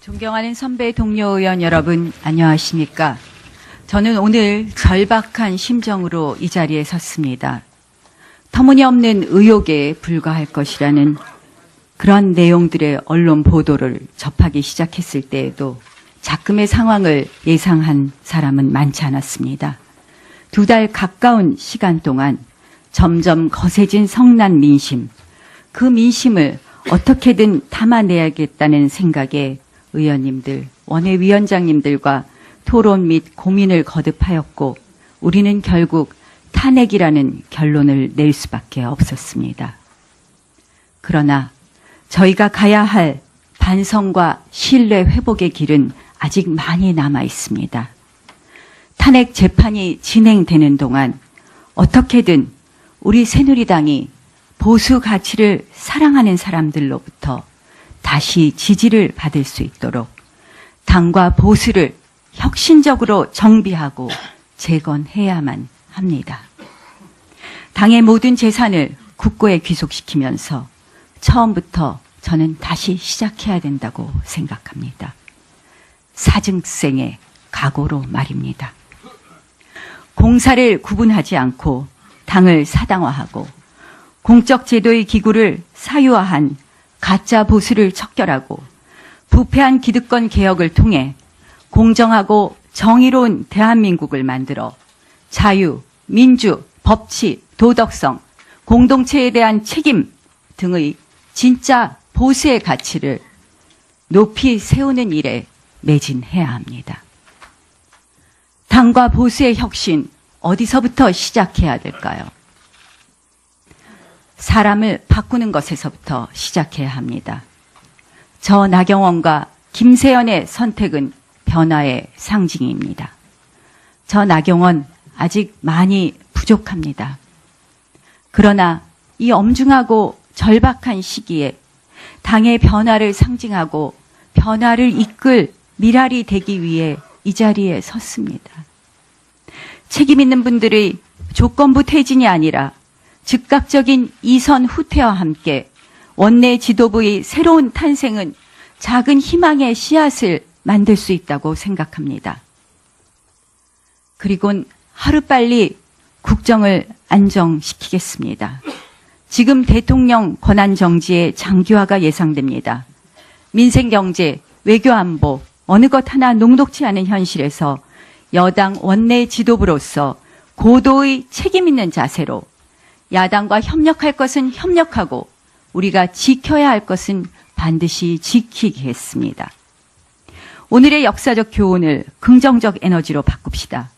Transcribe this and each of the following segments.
존경하는 선배 동료 의원 여러분, 안녕하십니까? 저는 오늘 절박한 심정으로 이 자리에 섰습니다. 터무니없는 의혹에 불과할 것이라는 그런 내용들의 언론 보도를 접하기 시작했을 때에도 작금의 상황을 예상한 사람은 많지 않았습니다. 2달 가까운 시간 동안 점점 거세진 성난 민심, 그 민심을 어떻게든 담아내야겠다는 생각에 의원님들, 원외위원장님들과 토론 및 고민을 거듭하였고 우리는 결국 탄핵이라는 결론을 낼 수밖에 없었습니다. 그러나 저희가 가야 할 반성과 신뢰 회복의 길은 아직 많이 남아 있습니다. 탄핵 재판이 진행되는 동안 어떻게든 우리 새누리당이 보수 가치를 사랑하는 사람들로부터 다시 지지를 받을 수 있도록 당과 보수를 혁신적으로 정비하고 재건해야만 합니다. 당의 모든 재산을 국고에 귀속시키면서 처음부터 저는 다시 시작해야 된다고 생각합니다. 사증생의 각오로 말입니다. 공사를 구분하지 않고 당을 사당화하고 공적 제도의 기구를 사유화한 가짜 보수를 척결하고 부패한 기득권 개혁을 통해 공정하고 정의로운 대한민국을 만들어 자유, 민주, 법치, 도덕성, 공동체에 대한 책임 등의 진짜 보수의 가치를 높이 세우는 일에 매진해야 합니다. 당과 보수의 혁신 어디서부터 시작해야 될까요? 사람을 바꾸는 것에서부터 시작해야 합니다. 저 나경원과 김세연의 선택은 변화의 상징입니다. 저 나경원 아직 많이 부족합니다. 그러나 이 엄중하고 절박한 시기에 당의 변화를 상징하고 변화를 이끌 미랄이 되기 위해 이 자리에 섰습니다. 책임 있는 분들의 조건부 퇴진이 아니라 즉각적인 이선 후퇴와 함께 원내 지도부의 새로운 탄생은 작은 희망의 씨앗을 만들 수 있다고 생각합니다. 그리고 하루빨리 국정을 안정시키겠습니다. 지금 대통령 권한정지의 장기화가 예상됩니다. 민생경제, 외교안보, 어느 것 하나 녹록지 않은 현실에서 여당 원내 지도부로서 고도의 책임 있는 자세로 야당과 협력할 것은 협력하고 우리가 지켜야 할 것은 반드시 지키겠습니다. 오늘의 역사적 교훈을 긍정적 에너지로 바꿉시다.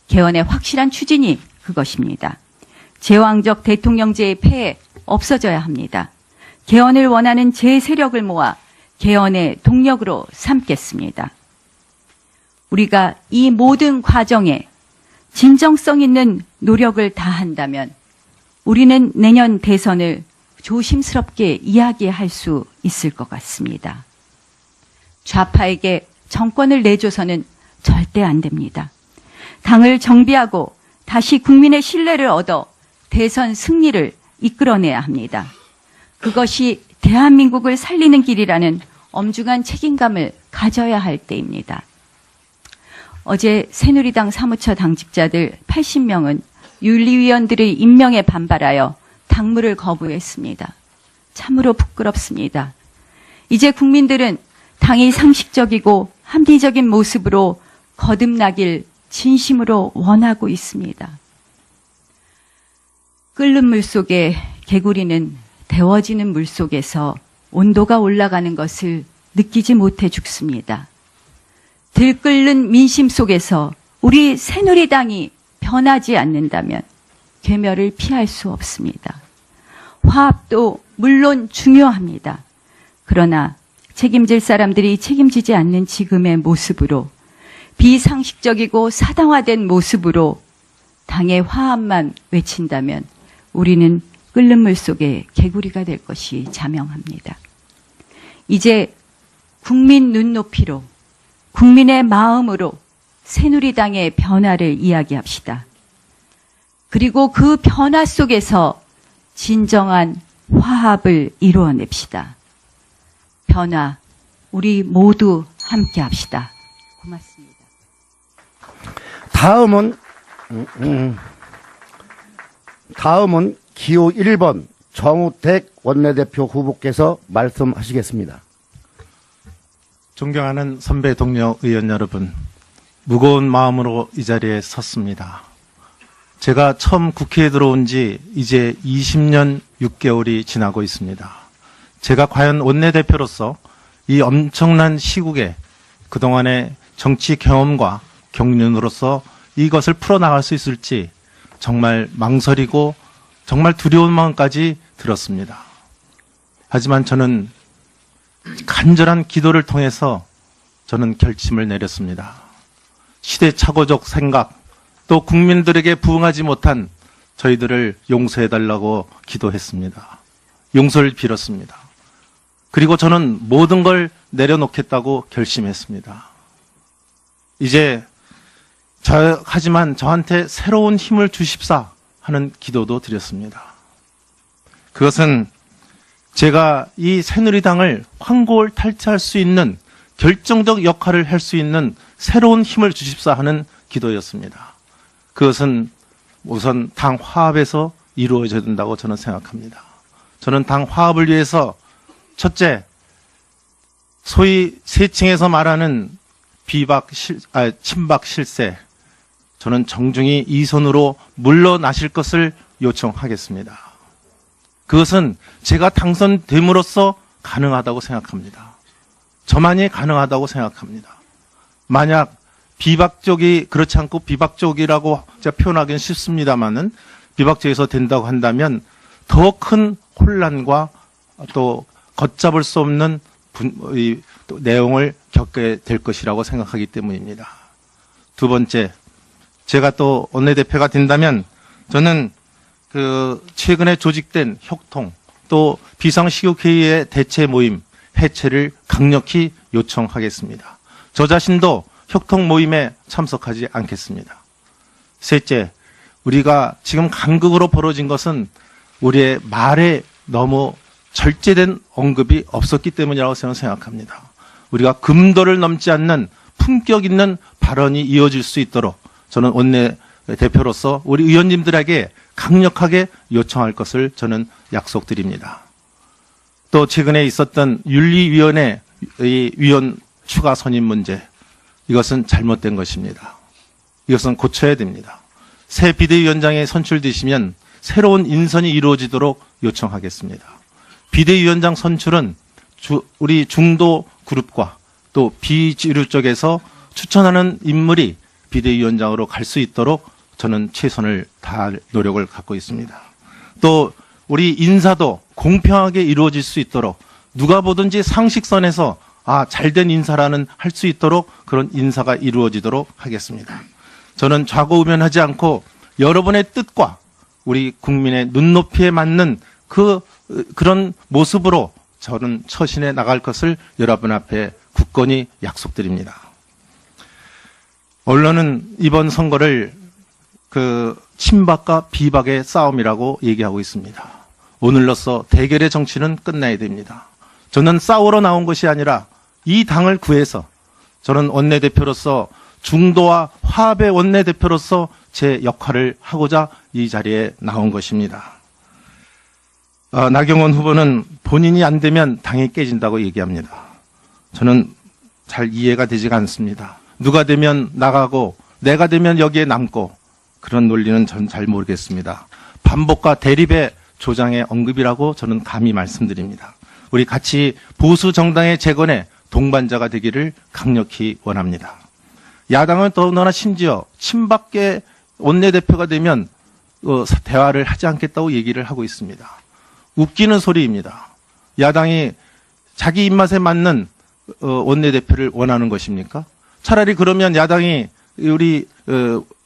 개헌의 확실한 추진이 그것입니다. 제왕적 대통령제의 폐해 없어져야 합니다. 개헌을 원하는 제 세력을 모아 개헌의 동력으로 삼겠습니다. 우리가 이 모든 과정에 진정성 있는 노력을 다한다면 우리는 내년 대선을 조심스럽게 이야기할 수 있을 것 같습니다. 좌파에게 정권을 내줘서는 절대 안 됩니다. 당을 정비하고 다시 국민의 신뢰를 얻어 대선 승리를 이끌어내야 합니다. 그것이 대한민국을 살리는 길이라는 엄중한 책임감을 가져야 할 때입니다. 어제 새누리당 사무처 당직자들 80명은 윤리위원들의 임명에 반발하여 당무를 거부했습니다. 참으로 부끄럽습니다. 이제 국민들은 당이 상식적이고 합리적인 모습으로 거듭나길 진심으로 원하고 있습니다. 끓는 물 속에 개구리는 데워지는 물 속에서 온도가 올라가는 것을 느끼지 못해 죽습니다. 들끓는 민심 속에서 우리 새누리당이 변하지 않는다면 괴멸을 피할 수 없습니다. 화합도 물론 중요합니다. 그러나 책임질 사람들이 책임지지 않는 지금의 모습으로 비상식적이고 사당화된 모습으로 당의 화합만 외친다면 우리는 끓는 물 속에 개구리가 될 것이 자명합니다. 이제 국민 눈높이로 국민의 마음으로 새누리당의 변화를 이야기합시다. 그리고 그 변화 속에서 진정한 화합을 이루어냅시다. 변화, 우리 모두 함께 합시다. 고맙습니다. 다음은 기호 1번 정우택 원내대표 후보께서 말씀하시겠습니다. 존경하는 선배 동료 의원 여러분, 무거운 마음으로 이 자리에 섰습니다. 제가 처음 국회에 들어온 지 이제 20년 6개월이 지나고 있습니다. 제가 과연 원내대표로서 이 엄청난 시국에 그동안의 정치 경험과 경륜으로서 이것을 풀어나갈 수 있을지 정말 망설이고 정말 두려운 마음까지 들었습니다. 하지만 저는 간절한 기도를 통해서 저는 결심을 내렸습니다. 시대착오적 생각, 또 국민들에게 부응하지 못한 저희들을 용서해달라고 기도했습니다. 용서를 빌었습니다. 그리고 저는 모든 걸 내려놓겠다고 결심했습니다. 이제 하지만 저한테 새로운 힘을 주십사 하는 기도도 드렸습니다. 그것은 제가 이 새누리당을 황골 탈취할 수 있는 결정적 역할을 할 수 있는 새로운 힘을 주십사 하는 기도였습니다. 그것은 우선 당 화합에서 이루어져야 된다고 저는 생각합니다. 저는 당 화합을 위해서 첫째, 소위 세층에서 말하는 친박 실세, 저는 정중히 이 손으로 물러나실 것을 요청하겠습니다. 그것은 제가 당선됨으로써 가능하다고 생각합니다. 저만이 가능하다고 생각합니다. 만약 비박적이 그렇지 않고 비박적이라고 제가 표현하기는 쉽습니다만은 비박적에서 된다고 한다면 더 큰 혼란과 또 걷잡을 수 없는 내용을 겪게 될 것이라고 생각하기 때문입니다. 두 번째, 제가 또 원내대표가 된다면 저는 최근에 조직된 협통 또 비상시국회의의 대체 모임 해체를 강력히 요청하겠습니다. 저 자신도 협통 모임에 참석하지 않겠습니다. 셋째, 우리가 지금 간극으로 벌어진 것은 우리의 말에 너무 절제된 언급이 없었기 때문이라고 저는 생각합니다. 우리가 금도를 넘지 않는 품격 있는 발언이 이어질 수 있도록 저는 원내대표로서 우리 의원님들에게 강력하게 요청할 것을 저는 약속드립니다. 또 최근에 있었던 윤리위원회 위원 추가 선임 문제, 이것은 잘못된 것입니다. 이것은 고쳐야 됩니다. 새 비대위원장이 선출되시면 새로운 인선이 이루어지도록 요청하겠습니다. 비대위원장 선출은 우리 중도 그룹과 또 비주류 쪽에서 추천하는 인물이 비대위원장으로 갈 수 있도록 저는 최선을 다할 노력을 갖고 있습니다. 또 우리 인사도 공평하게 이루어질 수 있도록 누가 보든지 상식선에서 잘된 인사라는 할 수 있도록 그런 인사가 이루어지도록 하겠습니다. 저는 좌고우면하지 않고 여러분의 뜻과 우리 국민의 눈높이에 맞는 그런 모습으로 저는 처신해 나갈 것을 여러분 앞에 굳건히 약속드립니다. 언론은 이번 선거를 친박과 비박의 싸움이라고 얘기하고 있습니다. 오늘로써 대결의 정치는 끝나야 됩니다. 저는 싸우러 나온 것이 아니라 이 당을 구해서 저는 원내대표로서 중도와 화합의 원내대표로서 제 역할을 하고자 이 자리에 나온 것입니다. 나경원 후보는 본인이 안 되면 당이 깨진다고 얘기합니다. 저는 잘 이해가 되지가 않습니다. 누가 되면 나가고 내가 되면 여기에 남고 그런 논리는 전 잘 모르겠습니다. 반복과 대립의 조장의 언급이라고 저는 감히 말씀드립니다. 우리 같이 보수 정당의 재건에 동반자가 되기를 강력히 원합니다. 야당은 더군다나 심지어 친박계 원내대표가 되면 대화를 하지 않겠다고 얘기를 하고 있습니다. 웃기는 소리입니다. 야당이 자기 입맛에 맞는 원내대표를 원하는 것입니까? 차라리 그러면 야당이 우리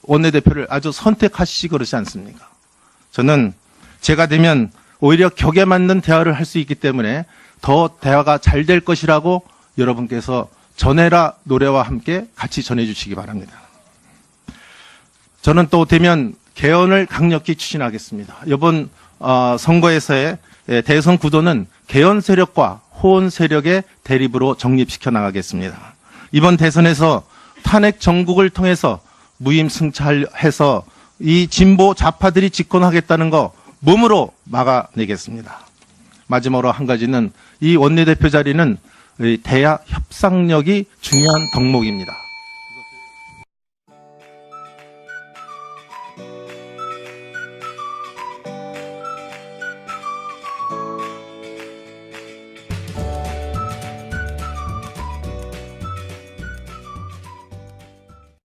원내대표를 아주 선택하시지 그러지 않습니까? 저는 제가 되면 오히려 격에 맞는 대화를 할 수 있기 때문에 더 대화가 잘 될 것이라고 여러분께서 전해라 노래와 함께 같이 전해주시기 바랍니다. 저는 또 되면 개헌을 강력히 추진하겠습니다. 이번 선거에서의 대선 구도는 개헌 세력과 호언 세력의 대립으로 정립시켜 나가겠습니다. 이번 대선에서 탄핵 정국을 통해서 무임승차해서 이 진보 좌파들이 집권하겠다는 거 몸으로 막아내겠습니다. 마지막으로 한 가지는 이 원내대표 자리는 대야 협상력이 중요한 덕목입니다.